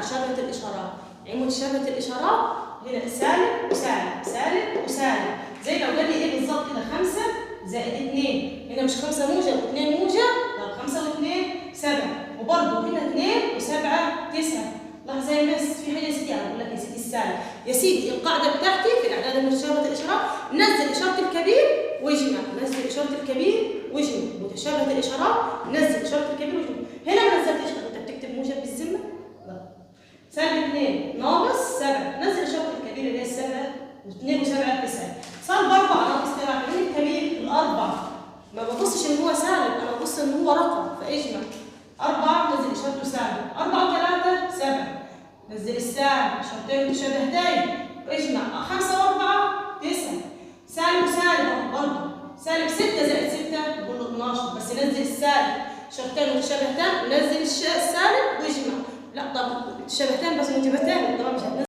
متشابهة الإشارات. يعني متشابهة الإشارات هنا سالب وسالب، سالب وسالب. زي لو قال لي إيه بالظبط كده 5 زائد 2. هنا مش 5 موجب و2 موجب؟ طب 5 و2 7. وبرضه هنا 2 و7 9. لاحظ زي مس في حاجة يا سيدي أقول لك يا سيدي السالب. يا سيدي القاعدة بتاعتي في الأعداد المتشابهة الإشارات نزل إشارة الكبير واجمع، نزل إشارة الكبير واجمع. متشابهة الإشارات نزل إشارة الكبير واجمع. هنا ما نزلتش، أنت بتكتب موجب بالذمة؟ لا. سالب 2 ناقص 7، نزل إشارة الكبير اللي هي 7 و2 و7 9. سالب 4 ناقص 3، مين الكبير؟ الأربعة. ما ببصش إن هو سالب، أنا ببص إن هو رقم، فاجمع. 4 نزل إشارته سالب، 4 و3 7. نزل السالب إشارتين متشابهتين واجمع. 5 و4 9. سالب وسالب برضه. سالب 6 زائد 6 نقول له 12، بس نزل السالب إشارتين متشابهتين ونزل السالب واجمع. لا طب متشابهتين بس موجبتين، طبعا مش هتنزل.